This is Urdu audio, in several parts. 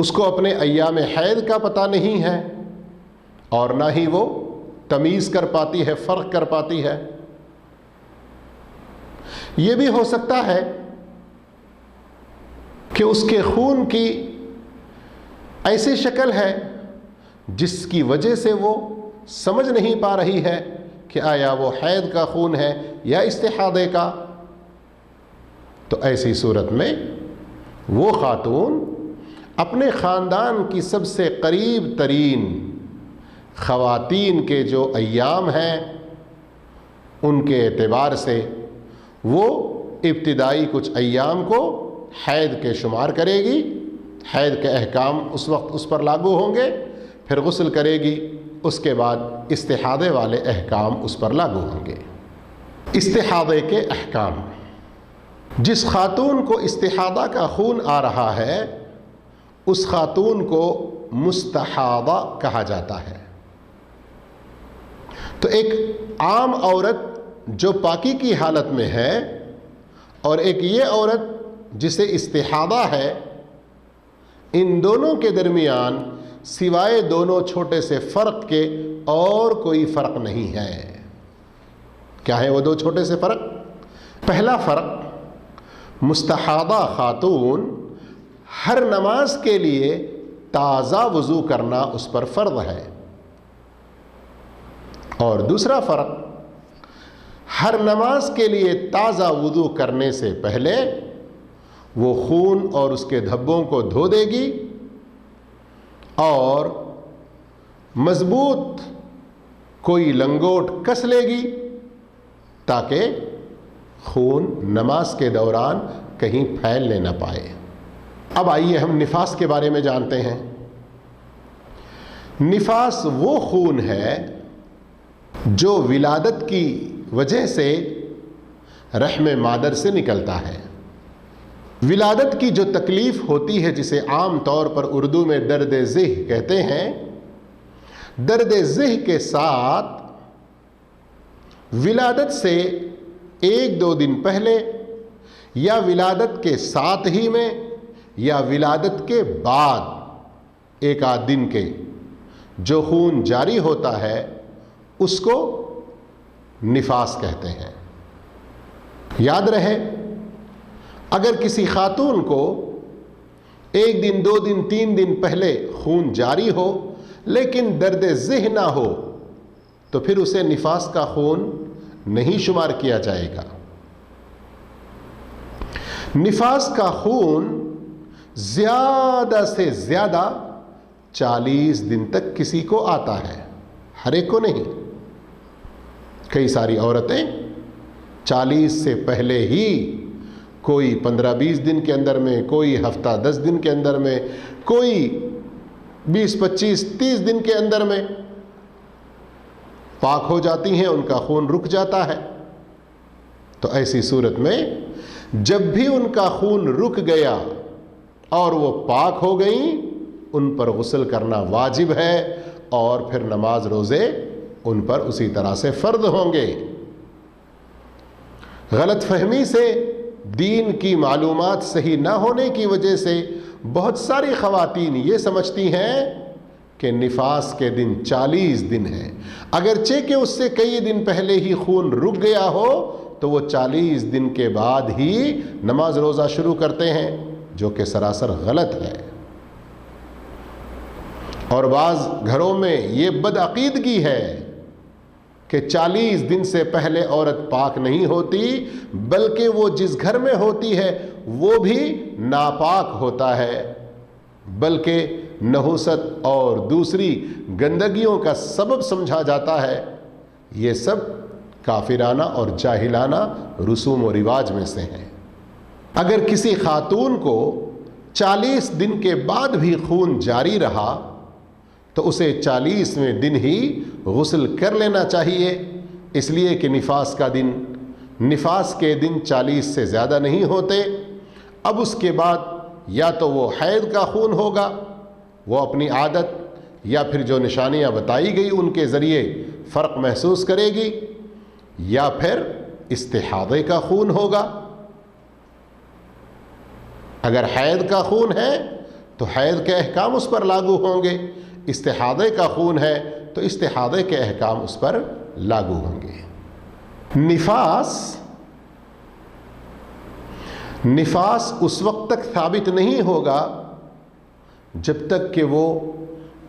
اس کو اپنے ایام حید کا پتہ نہیں ہے اور نہ ہی وہ تمیز کر پاتی ہے، فرق کر پاتی ہے۔ یہ بھی ہو سکتا ہے کہ اس کے خون کی ایسی شکل ہے جس کی وجہ سے وہ سمجھ نہیں پا رہی ہے کہ آیا وہ حید کا خون ہے یا استحاضے کا۔ تو ایسی صورت میں وہ خاتون اپنے خاندان کی سب سے قریب ترین خواتین کے جو ایام ہیں ان کے اعتبار سے وہ ابتدائی کچھ ایام کو حید کے شمار کرے گی، حید کے احکام اس وقت اس پر لاگو ہوں گے، پھر غسل کرے گی، اس کے بعد استحاضے والے احکام اس پر لاگو ہوں گے۔ استحاضے کے احکام: جس خاتون کو استحاضہ کا خون آ رہا ہے اس خاتون کو مستحاضہ کہا جاتا ہے۔ تو ایک عام عورت جو پاکی کی حالت میں ہے اور ایک یہ عورت جسے استحاضہ ہے، ان دونوں کے درمیان سوائے دونوں چھوٹے سے فرق کے اور کوئی فرق نہیں ہے۔ کیا ہے وہ دو چھوٹے سے فرق؟ پہلا فرق، مستحاضہ خاتون ہر نماز کے لیے تازہ وضو کرنا اس پر فرض ہے، اور دوسرا فرق، ہر نماز کے لیے تازہ وضو کرنے سے پہلے وہ خون اور اس کے دھبوں کو دھو دے گی اور مضبوط کوئی لنگوٹ کس لے گی تاکہ خون نماز کے دوران کہیں پھیلنے نہ پائے۔ اب آئیے ہم نفاس کے بارے میں جانتے ہیں۔ نفاس وہ خون ہے جو ولادت کی وجہ سے رحم مادر سے نکلتا ہے۔ ولادت کی جو تکلیف ہوتی ہے جسے عام طور پر اردو میں درد ذہ کہتے ہیں، درد ذہ کے ساتھ ولادت سے ایک دو دن پہلے یا ولادت کے ساتھ ہی میں یا ولادت کے بعد ایک آدھ دن کے جو خون جاری ہوتا ہے اس کو نفاس کہتے ہیں۔ یاد رہے، اگر کسی خاتون کو ایک دن، دو دن، تین دن پہلے خون جاری ہو لیکن درد ذہ نہ ہو تو پھر اسے نفاس کا خون نہیں شمار کیا جائے گا۔ نفاس کا خون زیادہ سے زیادہ 40 دن تک کسی کو آتا ہے، ہر ایک کو نہیں۔ کئی ساری عورتیں 40 سے پہلے ہی، کوئی 15-20 دن کے اندر میں، کوئی ہفتہ 10 دن کے اندر میں، کوئی 20-25-30 دن کے اندر میں پاک ہو جاتی ہیں، ان کا خون رک جاتا ہے۔ تو ایسی صورت میں جب بھی ان کا خون رک گیا اور وہ پاک ہو گئیں، ان پر غسل کرنا واجب ہے اور پھر نماز روزے ان پر اسی طرح سے فرض ہوں گے۔ غلط فہمی سے، دین کی معلومات صحیح نہ ہونے کی وجہ سے بہت ساری خواتین یہ سمجھتی ہیں کہ نفاس کے دن 40 دن ہیں، اگرچہ کہ اس سے کئی دن پہلے ہی خون رک گیا ہو تو وہ 40 دن کے بعد ہی نماز روزہ شروع کرتے ہیں، جو کہ سراسر غلط ہے۔ اور بعض گھروں میں یہ بدعقیدگی ہے کہ 40 دن سے پہلے عورت پاک نہیں ہوتی، بلکہ وہ جس گھر میں ہوتی ہے وہ بھی ناپاک ہوتا ہے، بلکہ نحوست اور دوسری گندگیوں کا سبب سمجھا جاتا ہے۔ یہ سب کافرانہ اور جاہلانہ رسوم و رواج میں سے ہیں۔ اگر کسی خاتون کو 40 دن کے بعد بھی خون جاری رہا تو اسے 40ویں دن ہی غسل کر لینا چاہیے، اس لیے کہ نفاس کے دن 40 سے زیادہ نہیں ہوتے۔ اب اس کے بعد یا تو وہ حید کا خون ہوگا، وہ اپنی عادت یا پھر جو نشانیاں بتائی گئی ان کے ذریعے فرق محسوس کرے گی، یا پھر استحاضے کا خون ہوگا۔ اگر حید کا خون ہے تو حیض کے احکام اس پر لاگو ہوں گے، استحاضے کا خون ہے تو استحاضے کے احکام اس پر لاگو ہوں گے۔ نفاس اس وقت تک ثابت نہیں ہوگا جب تک کہ وہ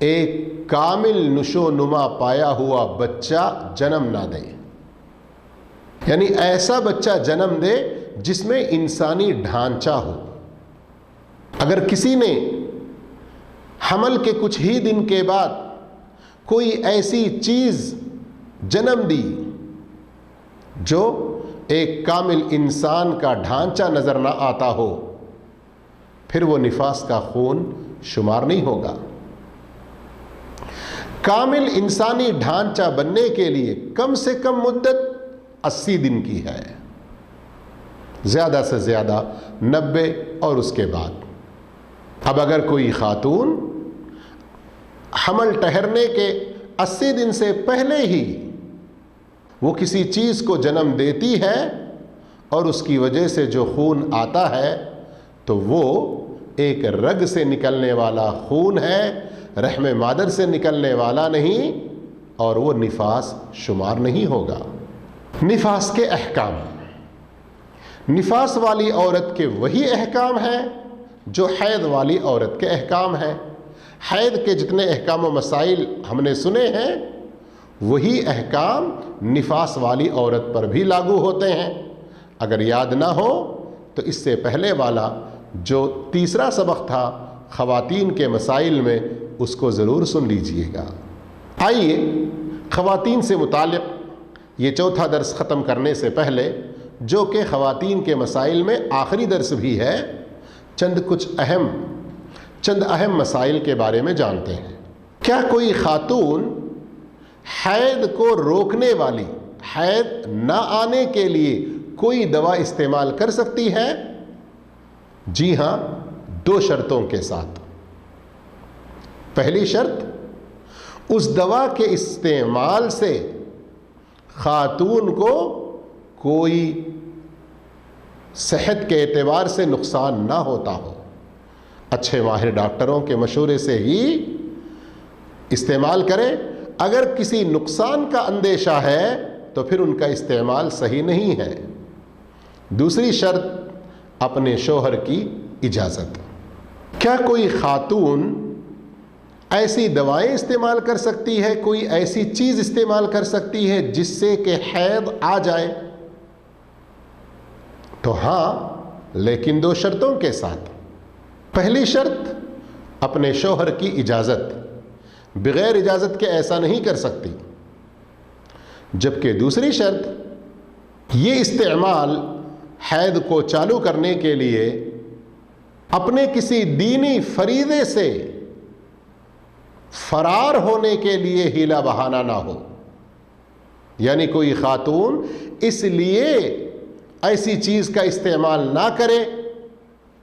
ایک کامل نشو نما پایا ہوا بچہ جنم نہ دے، یعنی ایسا بچہ جنم دے جس میں انسانی ڈھانچہ ہو۔ اگر کسی نے حمل کے کچھ ہی دن کے بعد کوئی ایسی چیز جنم دی جو ایک کامل انسان کا ڈھانچہ نظر نہ آتا ہو، پھر وہ نفاس کا خون شمار نہیں ہوگا۔ کامل انسانی ڈھانچہ بننے کے لیے کم سے کم مدت 80 دن کی ہے، زیادہ سے زیادہ 90 اور اس کے بعد۔ اب اگر کوئی خاتون حمل ٹھہرنے کے 80 دن سے پہلے ہی وہ کسی چیز کو جنم دیتی ہے اور اس کی وجہ سے جو خون آتا ہے تو وہ ایک رگ سے نکلنے والا خون ہے، رحم مادر سے نکلنے والا نہیں، اور وہ نفاس شمار نہیں ہوگا۔ نفاس کے احکام، نفاس والی عورت کے وہی احکام ہیں جو حیض والی عورت کے احکام ہیں۔ حیض کے جتنے احکام و مسائل ہم نے سنے ہیں وہی احکام نفاس والی عورت پر بھی لاگو ہوتے ہیں۔ اگر یاد نہ ہو تو اس سے پہلے والا جو تیسرا سبق تھا خواتین کے مسائل میں، اس کو ضرور سن لیجئے گا۔ آئیے خواتین سے متعلق یہ چوتھا درس ختم کرنے سے پہلے، جو کہ خواتین کے مسائل میں آخری درس بھی ہے، چند اہم مسائل کے بارے میں جانتے ہیں۔ کیا کوئی خاتون حیض کو روکنے والی، حیض نہ آنے کے لیے کوئی دوا استعمال کر سکتی ہے؟ جی ہاں، 2 شرطوں کے ساتھ۔ پہلی شرط، اس دوا کے استعمال سے خاتون کو کوئی صحت کے اعتبار سے نقصان نہ ہوتا ہو، اچھے ماہر ڈاکٹروں کے مشورے سے ہی استعمال کرے۔ اگر کسی نقصان کا اندیشہ ہے تو پھر ان کا استعمال صحیح نہیں ہے۔ دوسری شرط، اپنے شوہر کی اجازت۔ کیا کوئی خاتون ایسی دوائیں استعمال کر سکتی ہے، کوئی ایسی چیز استعمال کر سکتی ہے جس سے کہ حیض آ جائے؟ تو ہاں، لیکن 2 شرطوں کے ساتھ۔ پہلی شرط، اپنے شوہر کی اجازت، بغیر اجازت کے ایسا نہیں کر سکتی۔ جبکہ دوسری شرط، یہ استعمال حیض کو چالو کرنے کے لیے اپنے کسی دینی فریضے سے فرار ہونے کے لیے ہیلا بہانہ نہ ہو، یعنی کوئی خاتون اس لیے ایسی چیز کا استعمال نہ کرے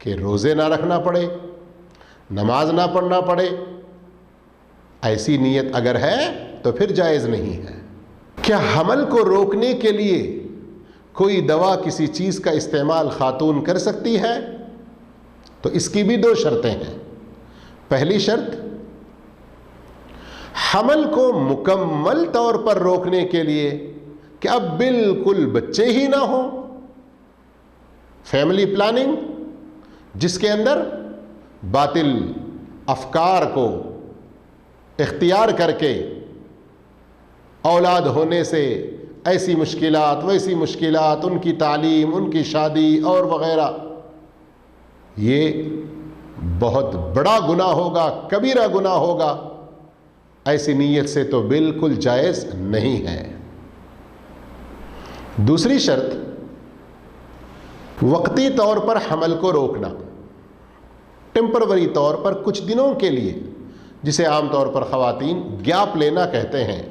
کہ روزے نہ رکھنا پڑے، نماز نہ پڑھنا پڑے۔ ایسی نیت اگر ہے تو پھر جائز نہیں ہے۔ کیا حمل کو روکنے کے لیے کوئی دوا، کسی چیز کا استعمال خاتون کر سکتی ہے؟ تو اس کی بھی 2 شرطیں ہیں۔ پہلی شرط، حمل کو مکمل طور پر روکنے کے لیے کہ اب بالکل بچے ہی نہ ہوں، فیملی پلاننگ، جس کے اندر باطل افکار کو اختیار کر کے اولاد ہونے سے ایسی مشکلات ویسی مشکلات، ان کی تعلیم، ان کی شادی اور وغیرہ، یہ بہت بڑا گناہ ہوگا، کبیرہ گناہ ہوگا۔ ایسی نیت سے تو بالکل جائز نہیں ہے۔ دوسری شرط، وقتی طور پر حمل کو روکنا، ٹیمپروری طور پر کچھ دنوں کے لیے، جسے عام طور پر خواتین گیپ لینا کہتے ہیں۔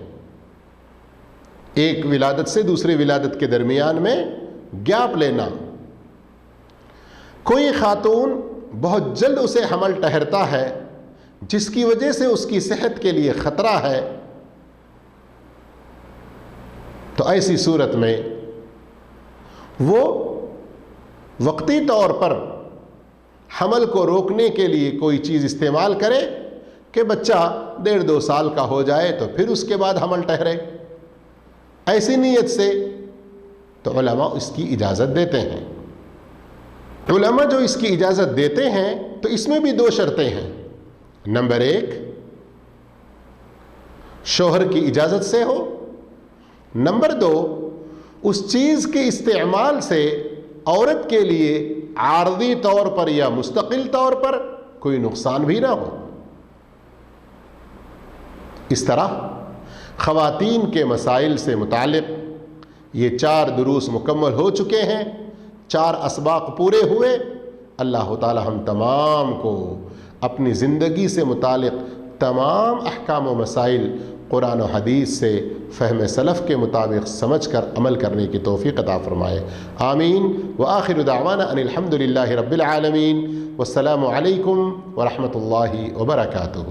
ایک ولادت سے دوسری ولادت کے درمیان میں گیپ لینا۔ کوئی خاتون بہت جلد اسے حمل ٹھہرتا ہے جس کی وجہ سے اس کی صحت کے لیے خطرہ ہے، تو ایسی صورت میں وہ وقتی طور پر حمل کو روکنے کے لیے کوئی چیز استعمال کرے کہ بچہ 1.5-2 سال کا ہو جائے تو پھر اس کے بعد حمل ٹھہرے، ایسی نیت سے، تو علماء اس کی اجازت دیتے ہیں۔ علماء جو اس کی اجازت دیتے ہیں تو اس میں بھی 2 شرطیں ہیں۔ نمبر 1، شوہر کی اجازت سے ہو۔ نمبر 2، اس چیز کے استعمال سے عورت کے لیے عارضی طور پر یا مستقل طور پر کوئی نقصان بھی نہ ہو۔ اس طرح خواتین کے مسائل سے متعلق یہ 4 دروس مکمل ہو چکے ہیں، 4 اسباق پورے ہوئے۔ اللہ تعالی ہم تمام کو اپنی زندگی سے متعلق تمام احکام و مسائل قرآن و حدیث سے فہم سلف کے مطابق سمجھ کر عمل کرنے کی توفیق عطا فرمائے، آمین۔ وآخر دعوانا ان الحمد للہ رب العالمین، والسلام علیکم ورحمۃ اللہ وبرکاتہ۔